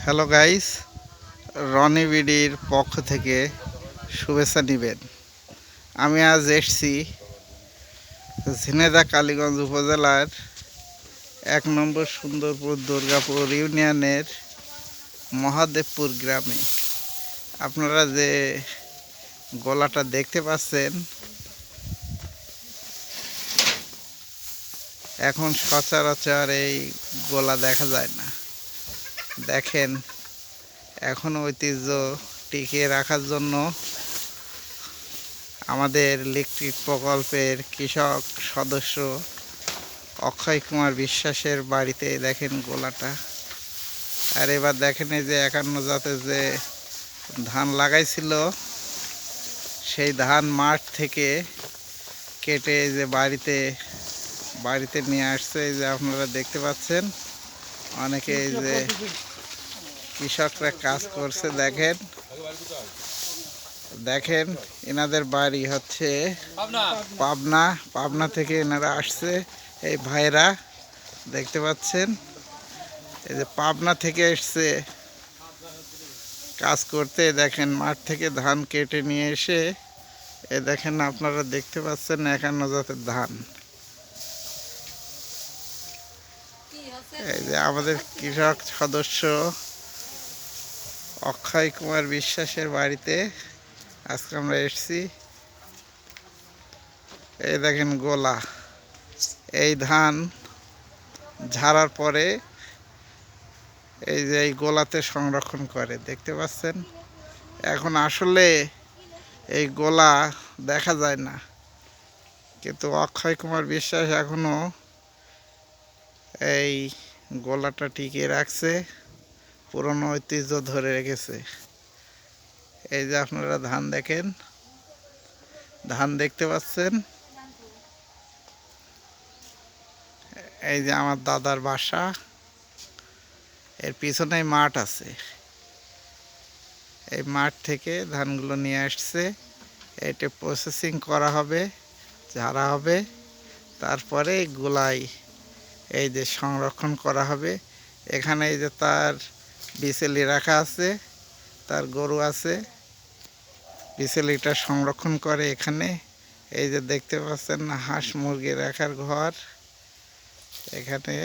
Hello guys, Roni বিডির পক্ষ থেকে শুভেচ্ছা নেবেন। আমি আজ এসেছি ঝিনেদা কালীগঞ্জ উপজেলার ১ নম্বর সুন্দরপুর দুর্গাপুর ইউনিয়নের মহাদেবপুর গ্রামে। আপনারা যে গোলাটা দেখতে পাচ্ছেন, এখন সচরাচর এই গোলা দেখা যায় না। দেখেন, এখন ঐতিহ্য টিকিয়ে রাখার জন্য আমাদের ইলেকট্রিক প্রকল্পের কৃষক সদস্য অক্ষয় কুমার বিশ্বাসের বাড়িতে দেখেন গোলাটা। আর এবার দেখেন, এই যে ৫১ জাতের যে ধান লাগাইছিল, সেই ধান মাঠ থেকে কেটে যে বাড়িতে নিয়ে আসছে। এই যে আপনারা দেখতে পাচ্ছেন, অনেকে এই যে কৃষকরা কাজ করছে। দেখেন এনাদের বাড়ি হচ্ছে পাবনা থেকে এনারা আসছে। এই ভাইরা দেখতে পাচ্ছেন, এই যে পাবনা থেকে এসছে কাজ করতে। দেখেন, মাঠ থেকে ধান কেটে নিয়ে এসে দেখেন, আপনারা দেখতে পাচ্ছেন ৫১ জাতের ধান। এই যে আমাদের কৃষক সদস্য অক্ষয় কুমার বিশ্বাসের বাড়িতে আজকে আমরা এসেছি। এই দেখেন গোলা, এই ধান ঝাড়ার পরে এই যে এই গোলাতে সংরক্ষণ করে, দেখতে পাচ্ছেন। এখন আসলে এই গোলা দেখা যায় না, কিন্তু অক্ষয় কুমার বিশ্বাস এখনো এই গোলাটা টিকিয়ে রাখছে, পুরনো ঐতিহ্য ধরে রেখেছে। এই যে আপনারা ধান দেখতে পাচ্ছেন। এই যে আমার দাদার বাসা, এর পিছনেই মাঠ আছে। এই মাঠ থেকে ধানগুলো নিয়ে আসছে, এটা প্রসেসিং করা হবে, ঝাড়া হবে, তারপরে গোলাই এই যে সংরক্ষণ করা হবে। এখানে এই যে তার বিচেলি রাখা আছে, তার গরু আছে, বিচেলিটা সংরক্ষণ করে এখানে। এই যে দেখতে পাচ্ছেন হাঁস মুরগি রাখার ঘর, এখানে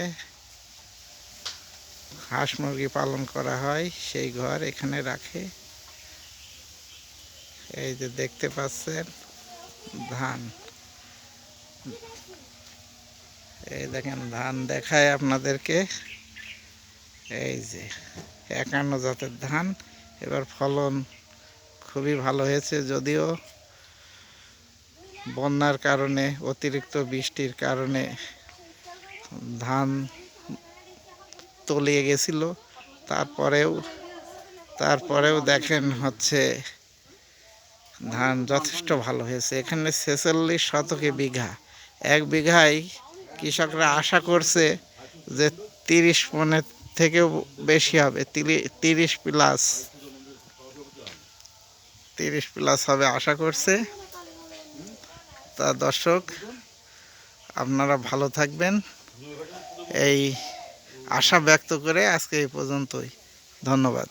হাঁস মুরগি পালন করা হয়, সেই ঘর এখানে রাখে। এই যে দেখতে পাচ্ছেন ধান, এই দেখেন ধান দেখায় আপনাদেরকে। এই যে ৫১ জাতের ধান, এবার ফলন খুবই ভালো হয়েছে। যদিও বন্যার কারণে, অতিরিক্ত বৃষ্টির কারণে ধান তলিয়ে গেছিল, তারপরেও দেখেন হচ্ছে ধান যথেষ্ট ভালো হয়েছে। এখানে ৪৬ শতকে বিঘা, ১ বিঘায় কৃষকরা আশা করছে যে ৩০ মনের থেকেও বেশি হবে, ৩০ প্লাস হবে আশা করছে। তা দর্শক, আপনারা ভালো থাকবেন, এই আশা ব্যক্ত করে আজকে এই পর্যন্তই। ধন্যবাদ।